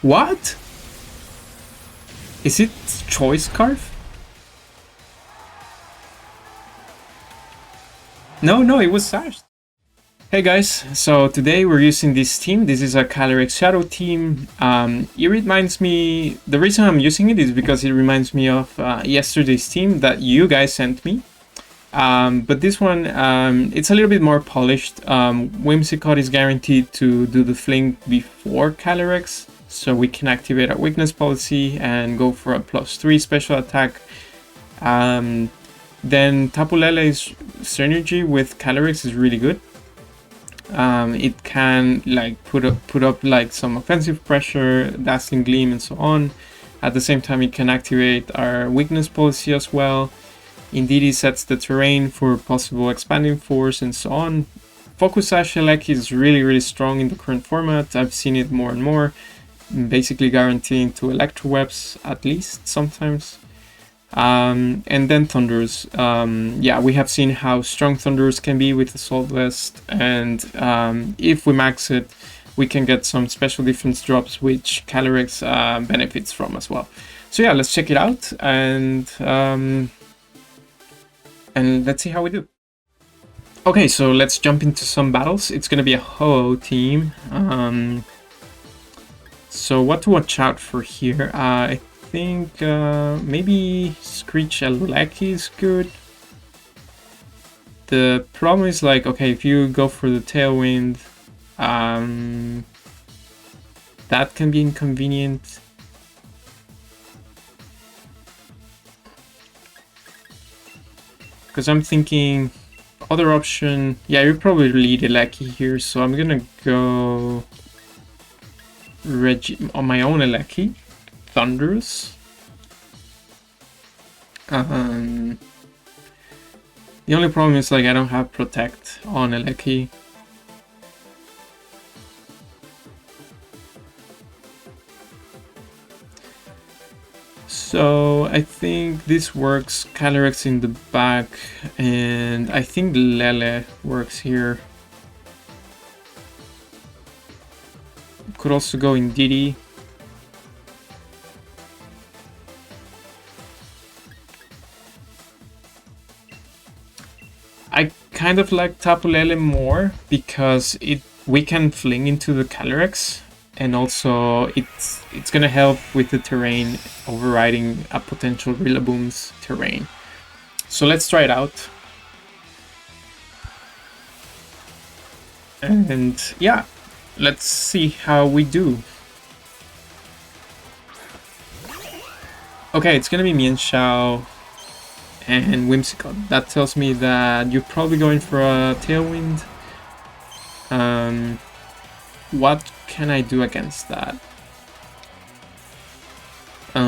What? Is it Choice Scarf? No, it was Sash. Hey guys, so today we're using this team. This is a Calyrex-Shadow team. It reminds me, the reason I'm using it is because it reminds me of yesterday's team that you guys sent me. But this one, it's a little bit more polished. Whimsicott is guaranteed to do the fling before Calyrex, so we can activate our weakness policy and go for a +3 special attack. Then Tapu Lele's synergy with Calyrex is really good. It can like put up like some offensive pressure, Dazzling Gleam, and so on. At the same time, it can activate our weakness policy as well. Indeed, it sets the terrain for possible expanding force and so on. Focus Sash Eleki is really strong in the current format. I've seen it more and more, basically guaranteeing to Electro Webs at least sometimes. And then Thunders. Yeah, we have seen how strong Thunders can be with Assault Vest, and if we max it, we can get some special defense drops, which Calyrex benefits from as well. So yeah, let's check it out, and let's see how we do. Okay, so let's jump into some battles. It's gonna be a Ho-Oh team. So what to watch out for here? I think maybe Screech Eleki is good. The problem is like, okay, if you go for the Tailwind, that can be inconvenient. Because I'm thinking other option, yeah, you probably lead Eleki here, so I'm gonna go on my own Eleki. Thunders. The only problem is like I don't have Protect on Eleki. So I think this works. Calyrex in the back, and I think Lele works here. Could also go in Didi. I kind of like Tapu Lele more because we can fling into the Calyrex, and also it's gonna help with the terrain overriding a potential Rillaboom's terrain. So let's try it out. And yeah, let's see how we do. Okay, it's gonna be Mienshao and Whimsicott. That tells me that you're probably going for a Tailwind. What can I do against that? I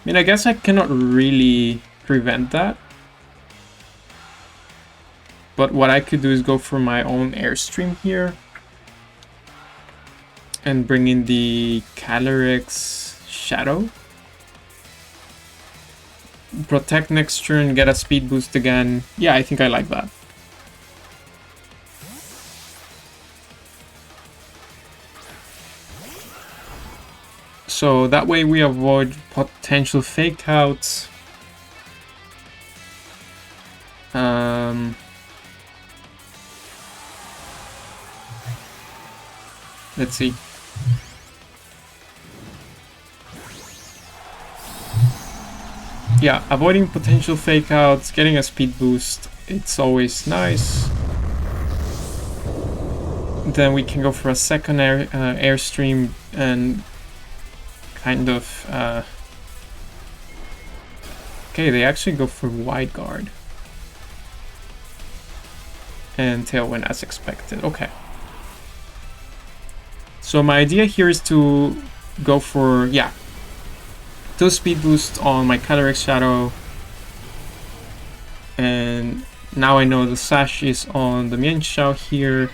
mean, I guess I cannot really prevent that. But what I could do is go for my own Airstream here. And bring in the Calyrex-Shadow. Protect next turn, get a speed boost again. Yeah, I think I like that. So that way we avoid potential fake outs. Let's see. Yeah, avoiding potential fake outs, getting a speed boost, it's always nice. Then we can go for a second Airstream and kind of... okay, they actually go for Wide Guard. And Tailwind as expected, okay. So my idea here is to go for, yeah, 2 speed boosts on my Calyrex-Shadow, and now I know the Sash is on the Mienshao here.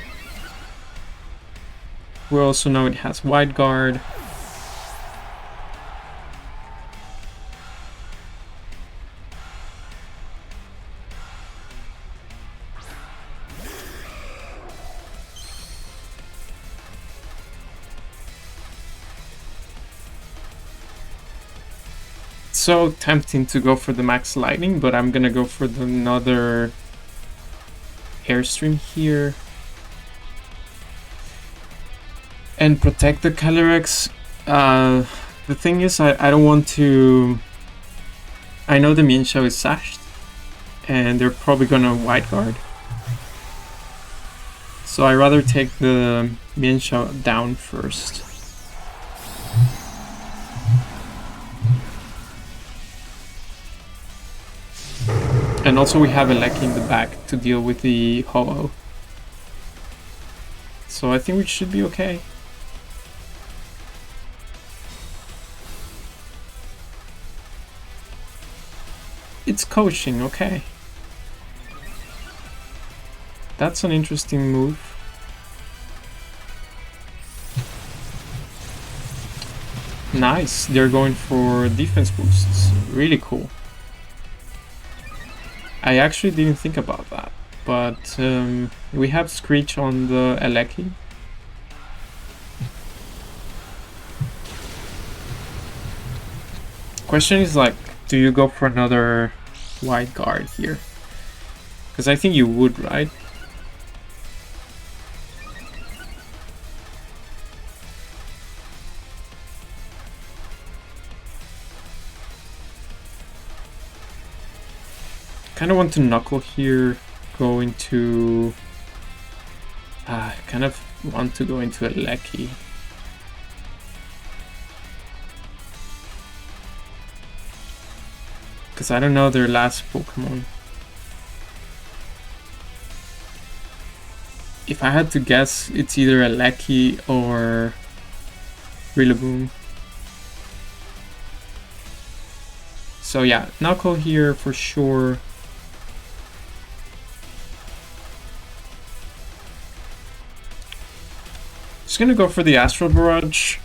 We also know it has Wide Guard. so tempting to go for the max lightning, but I'm gonna go for another airstream here and protect the Calyrex. The thing is, I don't want to. I know the Mienshao is sashed, and they're probably gonna wide guard. So I rather take the Mienshao down first. And also we have a Lecky in the back to deal with the Ho-Oh. So I think we should be okay. It's coaching, okay. That's an interesting move. Nice, they're going for defense boosts. Really cool. I actually didn't think about that, but we have Screech on the Aleki. Question is like, do you go for another wide guard here? Because I think you would, right? Kind of want to knuckle here, go into... kind of want to go into a Lecky. Because I don't know their last Pokemon. If I had to guess, it's either a Lecky or Rillaboom. So yeah, Knuckle here for sure. Just gonna go for the Astral Barrage.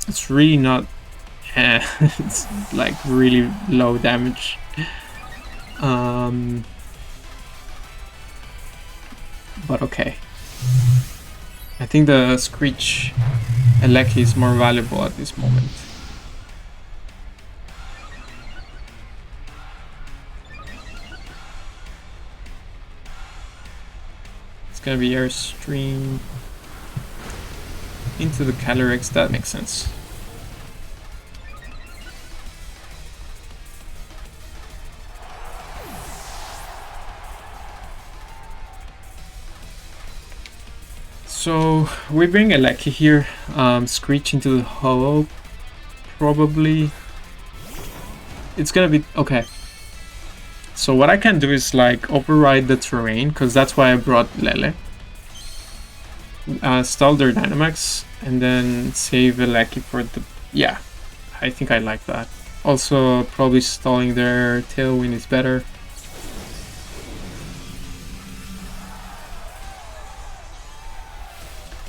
It's really not... it's like really low damage. But okay. I think the Screech Aleki is more valuable at this moment. It's gonna be Airstream into the Calyrex, that makes sense. So we bring a Lecky here, Screech into the Ho-Oh, probably. It's gonna be okay. So what I can do is like override the terrain, because that's why I brought Lele. Stall their Dynamax and then save a Lecky for the... Yeah, I think I like that. Also probably stalling their Tailwind is better.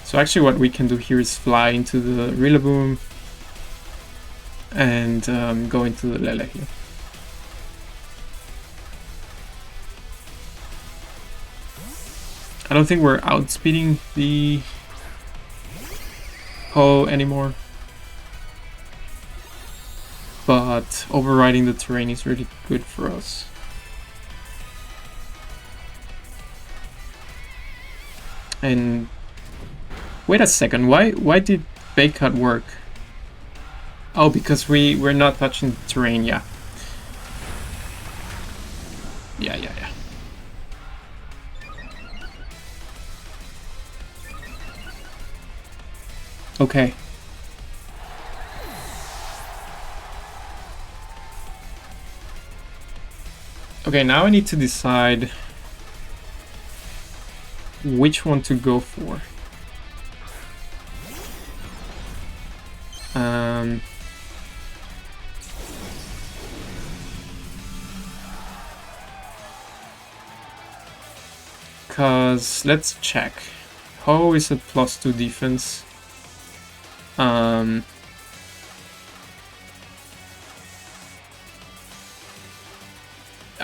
So actually what we can do here is fly into the Rillaboom and go into the Lele here. I don't think we're outspeeding the Ho anymore, but overriding the terrain is really good for us. And wait a second, why did Baycut work? Oh, because we're not touching the terrain, yeah. Yeah. Okay. Okay, now I need to decide which one to go for. Because let's check. Ho is at +2 defense. I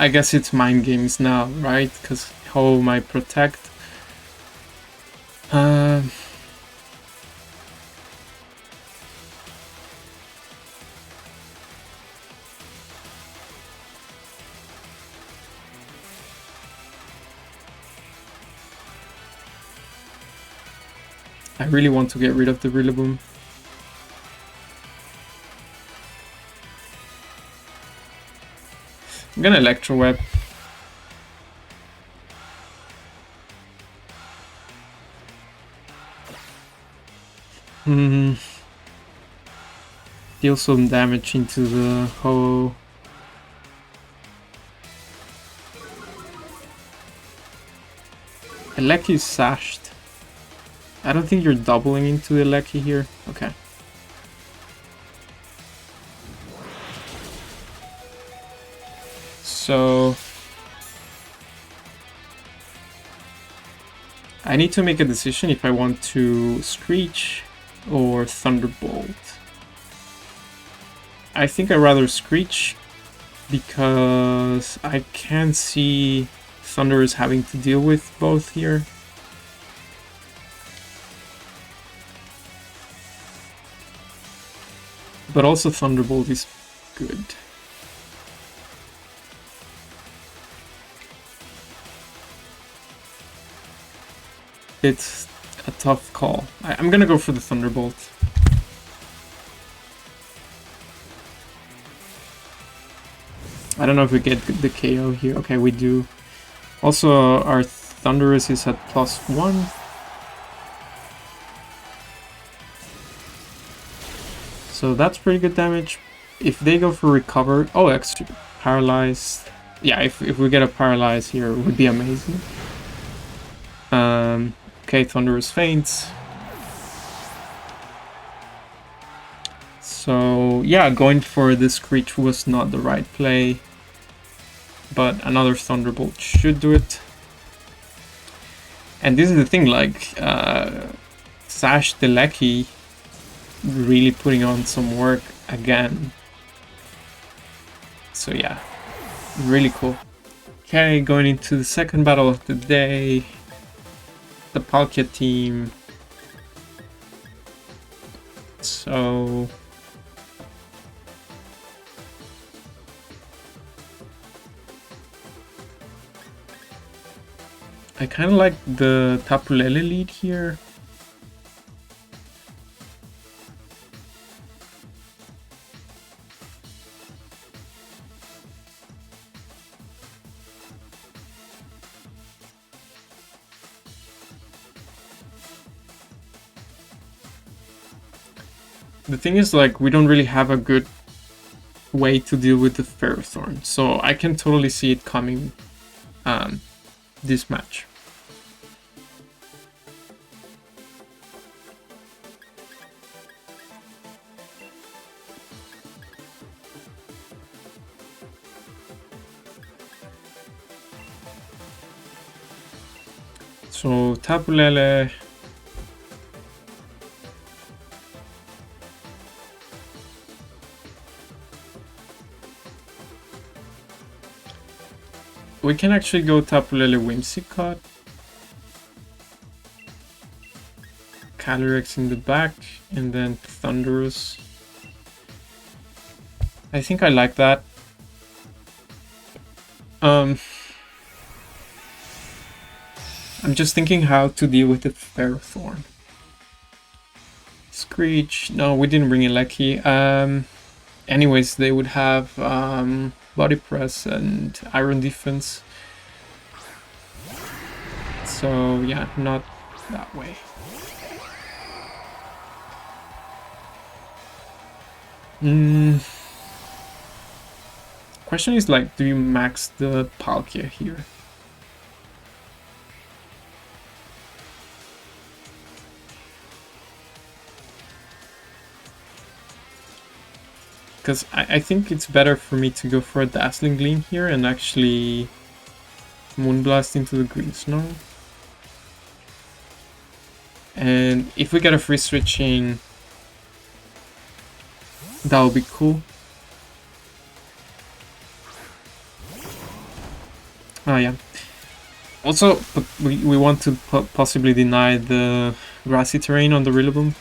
guess it's mind games now, right? Because Ho might protect. I really want to get rid of the Rillaboom. I'm gonna Electro Web. Deal some damage into the Ho. Eleki is sashed. I don't think you're doubling into Eleki here. Okay. So I need to make a decision if I want to Screech or Thunderbolt. I think I'd rather Screech because I can see Thunder is having to deal with both here. But also Thunderbolt is good. It's a tough call. I'm gonna go for the Thunderbolt. I don't know if we get the KO here. Okay, we do. Also, our Thunderous is at +1. So that's pretty good damage. If they go for Recover... Oh, extra Paralyzed. Yeah, if we get a Paralyze here, it would be amazing. Okay, Thunderous faints. So, yeah, going for the Screech was not the right play. But another Thunderbolt should do it. And this is the thing, like, Sash Deleki really putting on some work again. So yeah, really cool. Okay, going into the second battle of the day. The Palkia team. So... I kind of like the Tapu Lele lead here. The thing is, like, we don't really have a good way to deal with the Ferrothorn, so I can totally see it coming this match. So Tapu Lele. We can actually go Tapu Lele Whimsicott. Calyrex in the back, and then Thunderous. I think I like that. I'm just thinking how to deal with the Ferrothorn. Screech. No, we didn't bring Eleki. Anyways, they would have Body Press and Iron Defense. So yeah, not that way. Question is, like, do you max the Palkia here? Because I think it's better for me to go for a Dazzling Gleam here and actually Moonblast into the Green Snow. And if we get a free switching, that would be cool. Oh yeah. Also, but we want to possibly deny the grassy terrain on the Rillaboom.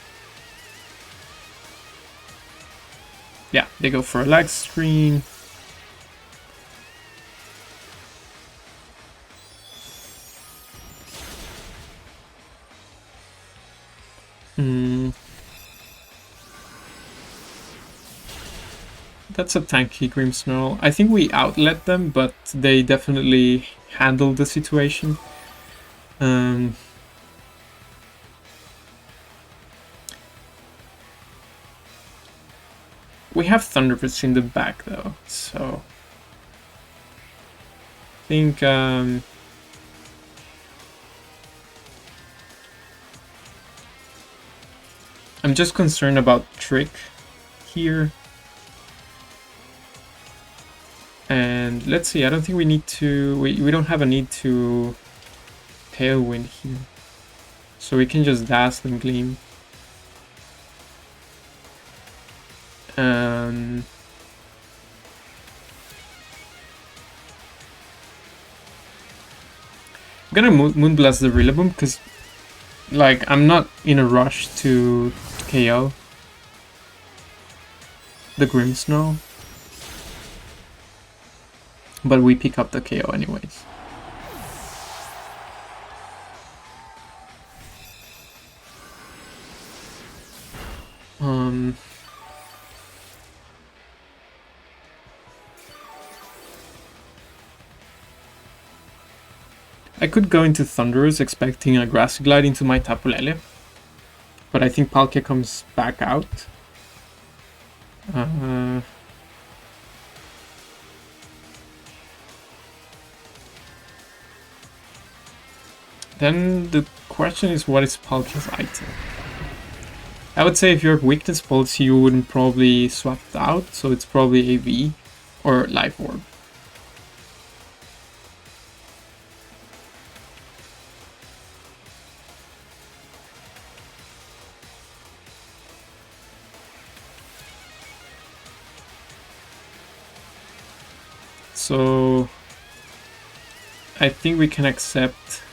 Yeah, they go for a lag screen. That's a tanky Grimmsnarl. I think we outlet them, but they definitely handled the situation. We have Thunderous in the back though, so I think I'm just concerned about Trick here. And let's see, I don't think we need to, we don't have a need to Tailwind here. So we can just Dazzle and Gleam. I'm gonna Moonblast the Rillaboom because, like, I'm not in a rush to KO the Grimmsnarl. But we pick up the KO anyways. I could go into Thunderous expecting a Grassy Glide into my Tapu Lele, but I think Palkia comes back out. Then the question is, what is Palkia's item? I would say if you're Weakness Policy, you wouldn't probably swap it out, so it's probably AV or Life Orb. So I think we can accept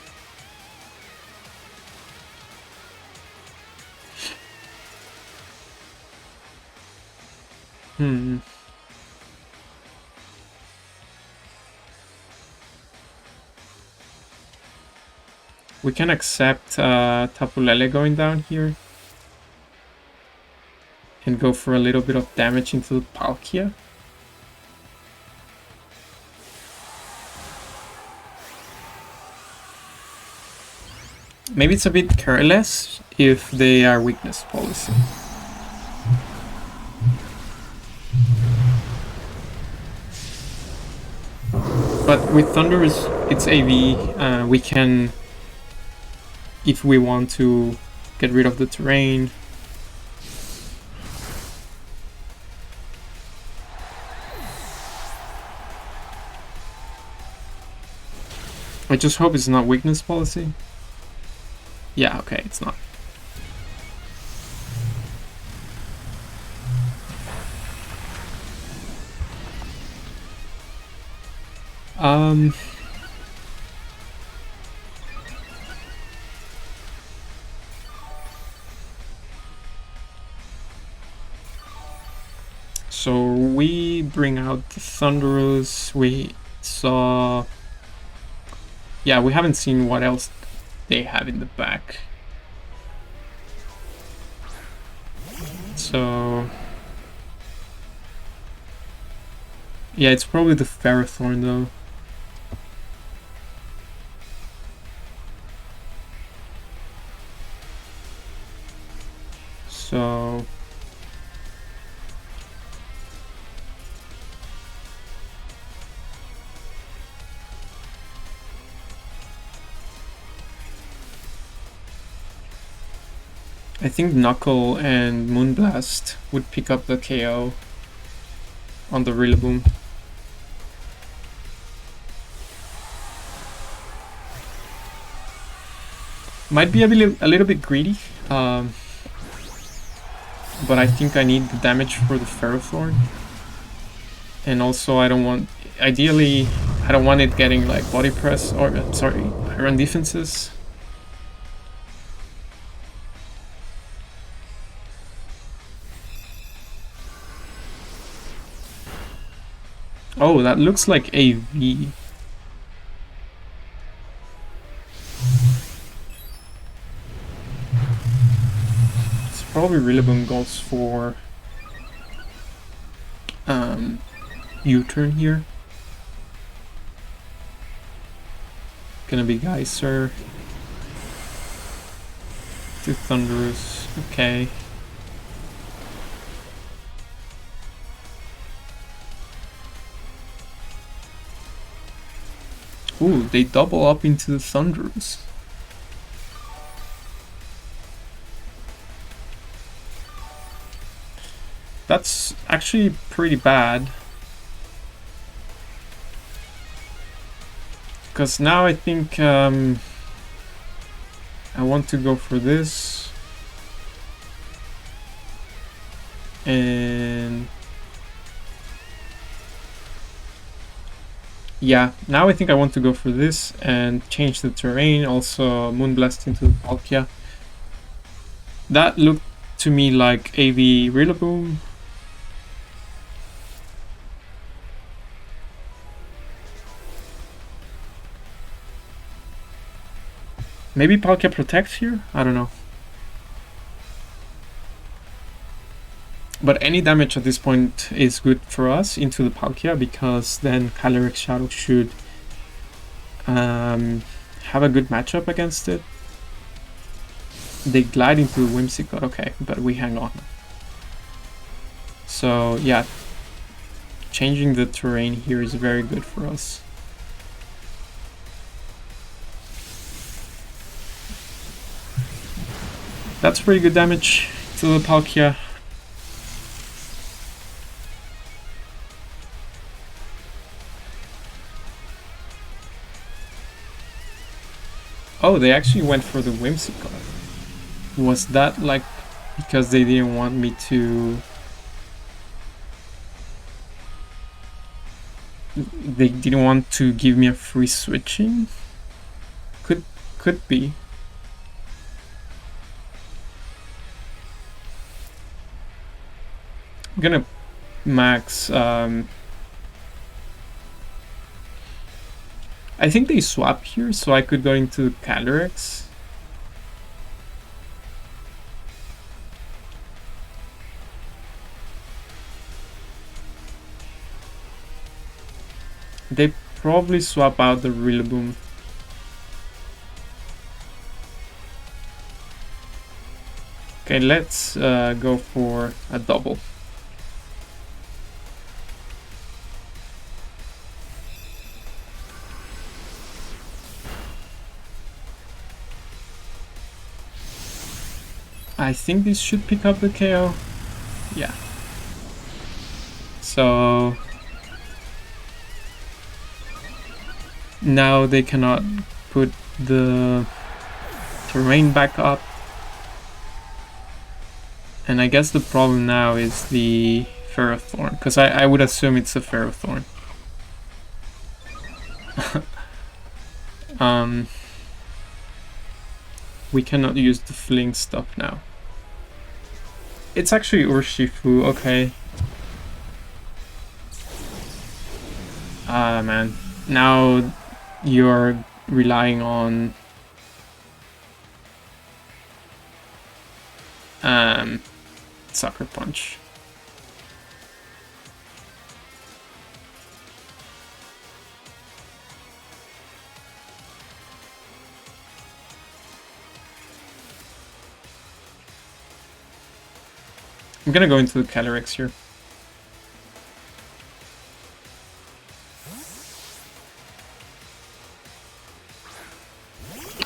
we can accept Tapu Lele going down here and go for a little bit of damage into Palkia. Maybe it's a bit careless if they are Weakness Policy. But with Thunderous, it's AV. We can, if we want to get rid of the terrain. I just hope it's not Weakness Policy. Yeah, okay, it's not. So we bring out the Thunderous. We saw... Yeah, we haven't seen what else they have in the back. So... yeah, it's probably the Ferrothorn though. So... I think Knuckle and Moonblast would pick up the KO on the Rillaboom. Might be a little bit greedy, but I think I need the damage for the Ferrothorn. And also I don't want, ideally, I don't want it getting like Body Press, or sorry, Iron Defenses. Oh, that looks like AV. It's probably Rillaboom goes for... U-turn here. Gonna be Geyser. To Thunderous. Okay. Ooh, they double up into the Thunderous. That's actually pretty bad. Because now I think I want to go for this. And yeah, now I think I want to go for this and change the terrain. Also Moonblast into the Palkia. That looked to me like AV Rillaboom. Maybe Palkia protects here? I don't know. But any damage at this point is good for us into the Palkia, because then Calyrex-Shadow should have a good matchup against it. They glide into the Whimsicott, okay, but we hang on. So yeah, changing the terrain here is very good for us. That's pretty good damage to the Palkia. Oh, they actually went for the Whimsicott. Was that like because they didn't want me to... They didn't want to give me a free switching? Could be. I'm gonna max... I think they swap here, so I could go into Calyrex. They probably swap out the Rillaboom. Okay, let's go for a double. I think this should pick up the KO. Yeah. So now they cannot put the terrain back up. And I guess the problem now is the Ferrothorn, because I would assume it's a Ferrothorn. We cannot use the fling stuff now. It's actually Urshifu, okay. Ah man, now you're relying on Sucker Punch. I'm gonna go into the Calyrex here.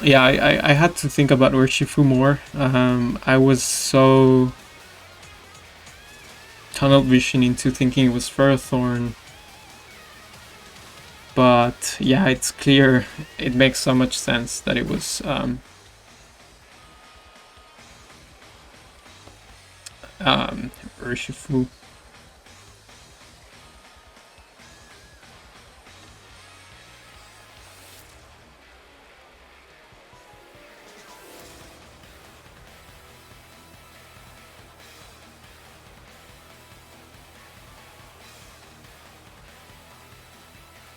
Yeah, I had to think about Urshifu more. I was so tunnel vision into thinking it was Ferrothorn. But yeah, it's clear, it makes so much sense that it was Urshifu.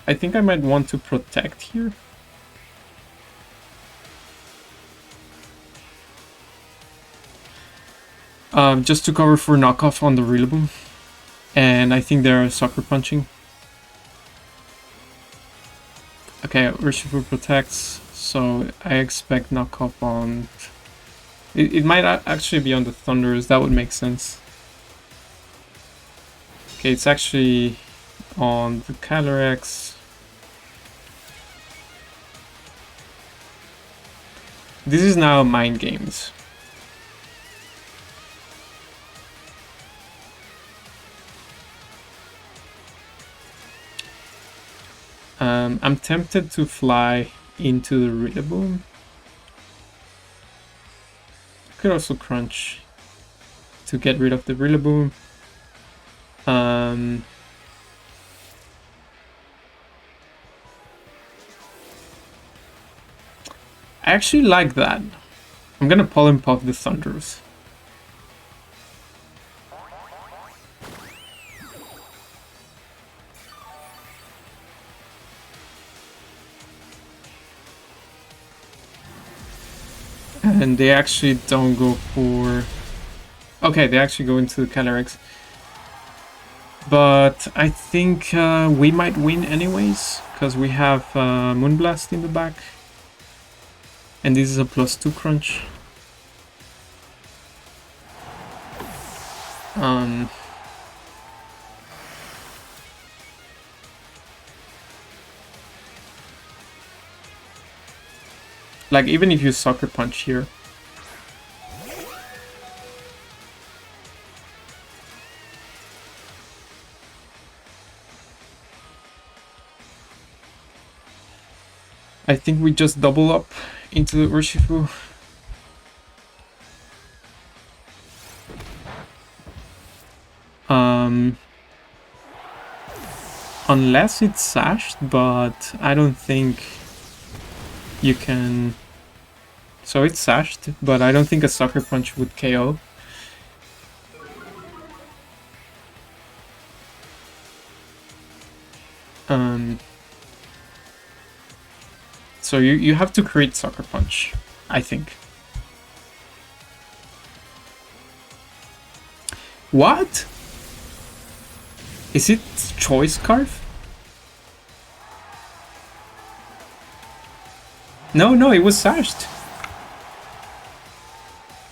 I think I might want to protect here. Just to cover for knockoff on the Rillaboom. And I think they're sucker punching. Okay, Urshifu protects, so I expect knockoff on... It might actually be on the Thunders, that would make sense. Okay, it's actually on the Calyrex. This is now mind games. I'm tempted to fly into the Rillaboom. Could also crunch to get rid of the Rillaboom. I actually like that. I'm gonna Pollen Puff the Thunders. And they actually don't go for... Okay, they actually go into the Calyrex. But I think we might win anyways, because we have Moonblast in the back. And this is a +2 crunch. Like, even if you Sucker Punch here. I think we just double up into the Urshifu. Unless it's sashed, but I don't think you can... So it's sashed, but I don't think a Sucker Punch would KO. So you have to create Sucker Punch, I think. What? Is it Choice Scarf? No, it was sashed.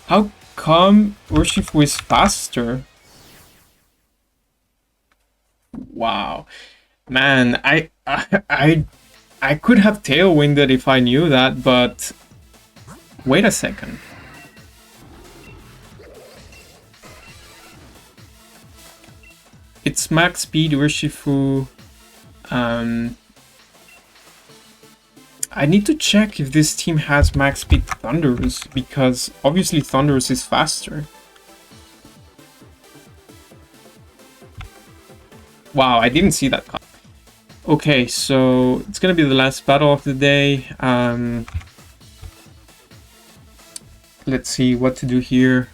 How come Urshifu is faster? Wow. Man, I could have Tailwinded if I knew that, but wait a second. It's max speed Urshifu. I need to check if this team has max speed Thundurus, because obviously Thundurus is faster. Wow, I didn't see that. Okay, so it's gonna be the last battle of the day. Let's see what to do here.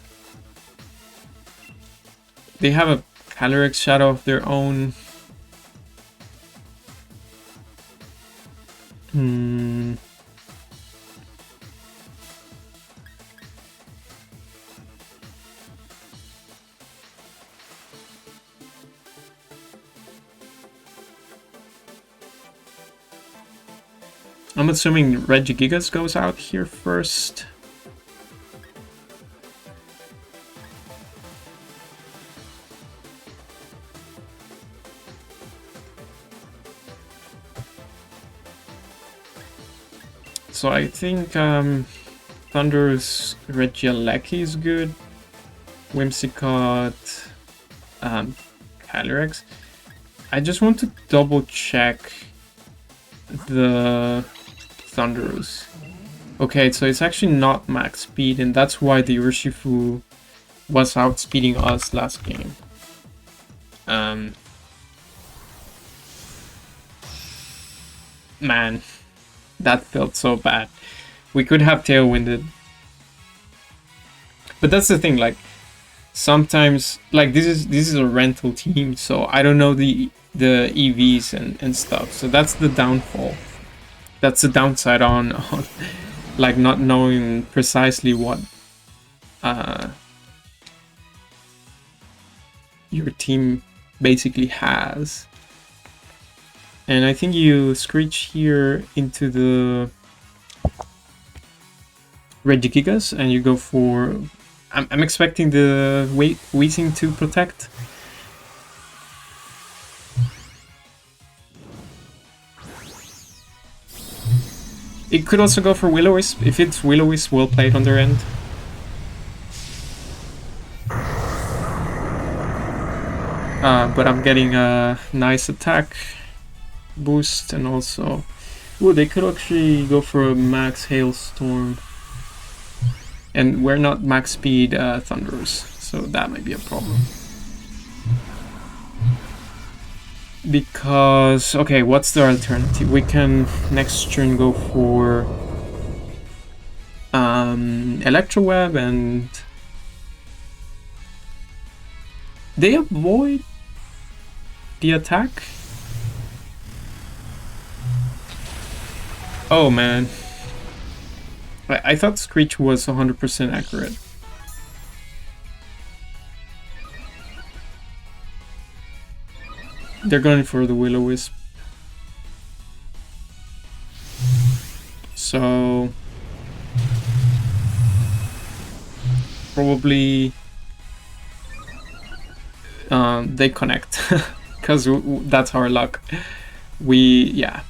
They have a Calyrex-Shadow of their own. I'm assuming Regigigas goes out here first. So I think Thunder's Regieleki is good. Whimsicott, Calyrex. I just want to double check the Thundurus. Okay, so it's actually not max speed, and that's why the Urshifu was outspeeding us last game. Man, that felt so bad. We could have Tailwinded. But that's the thing, like, sometimes, like, this is a rental team, so I don't know the EVs and stuff. So that's the downfall. That's the downside on like not knowing precisely what your team basically has. And I think you Screech here into the Regigigas and you go for... I'm expecting the Weezing to protect. It could also go for Will-O-Wisp, if it's Will-O-Wisp well played on their end. But I'm getting a nice attack boost and also... Ooh, they could actually go for a max Hailstorm. And we're not max speed Thunderers, so that might be a problem. Because, okay, what's the alternative? We can next turn go for Electro Web and they avoid the attack? Oh man. I thought Screech was 100% accurate. They're going for the Will-O-Wisp. So... probably... they connect. Because that's our luck. Yeah.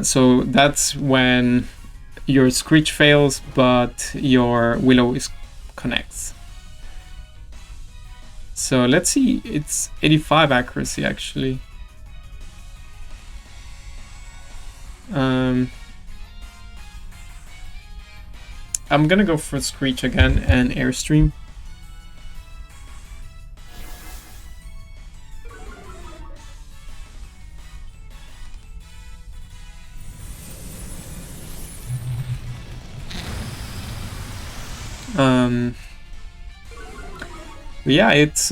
So that's when your Screech fails, but your Will-O-Wisp connects. So let's see, it's 85 accuracy actually. I'm gonna go for Screech again and Airstream. Yeah, it's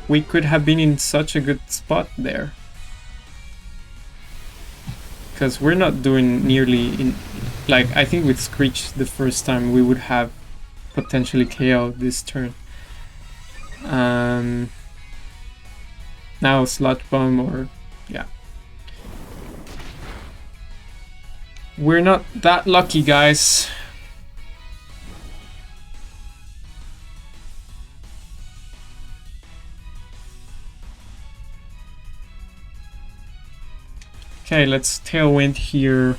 we could have been in such a good spot there, because we're not doing nearly in, like, I think with Screech the first time we would have potentially KO'd this turn. Now Sludge Bomb, or yeah, we're not that lucky, guys. Okay, let's Tailwind here.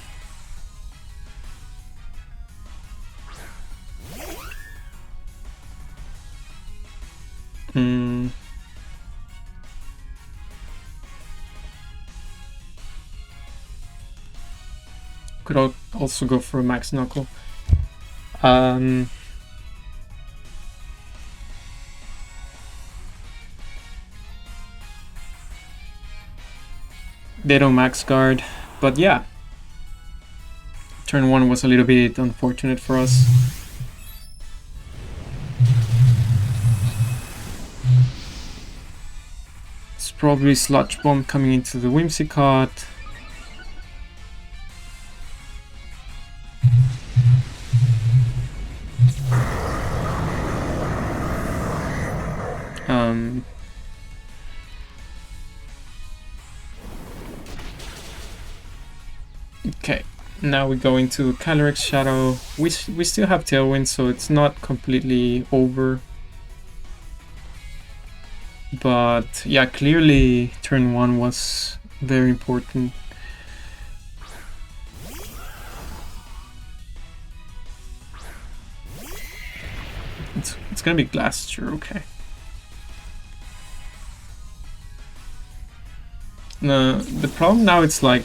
Could also go for a Max Knuckle. They don't max guard, but yeah. Turn 1 was a little bit unfortunate for us. It's probably Sludge Bomb coming into the Whimsicott. Okay, now we go into Calyrex-Shadow. We still have Tailwind, so it's not completely over. But yeah, clearly turn 1 was very important. It's gonna be Glacier, okay. No, the problem now it's like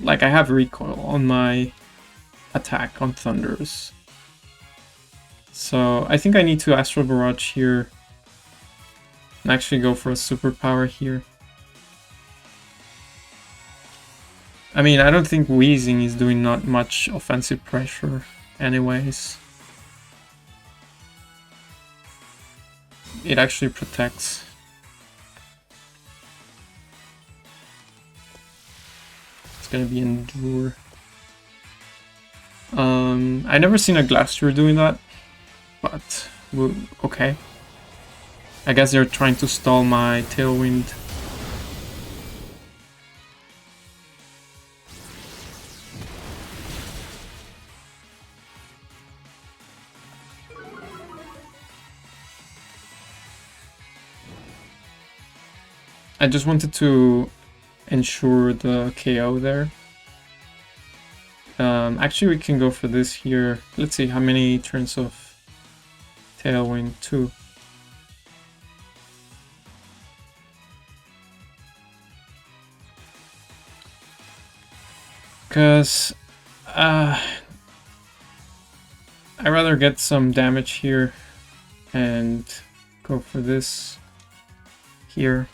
I have recoil on my attack on Thunders. So I think I need to Astral Barrage here and actually go for a superpower here. I mean, I don't think Weezing is doing not much offensive pressure anyways. It actually protects. It's gonna be Endure. I never seen a Glacier doing that, but Okay. I guess they're trying to stall my Tailwind. I just wanted to ensure the KO there. Actually, we can go for this here. Let's see how many turns of Tailwind. 2. Because I'd rather get some damage here and go for this here.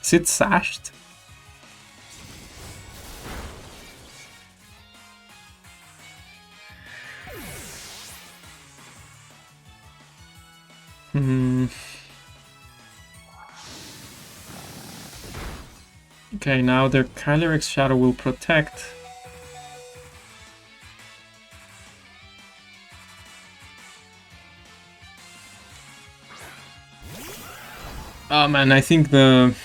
Is it sashed? Okay, now their Calyrex-Shadow will protect. Oh man, I think the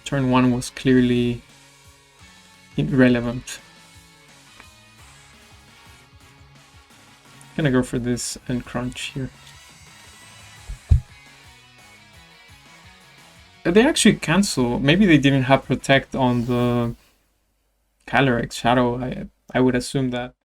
turn 1 was clearly irrelevant. Gonna go for this and crunch here. They actually cancel. Maybe they didn't have protect on the Calyrex-Shadow. I would assume that.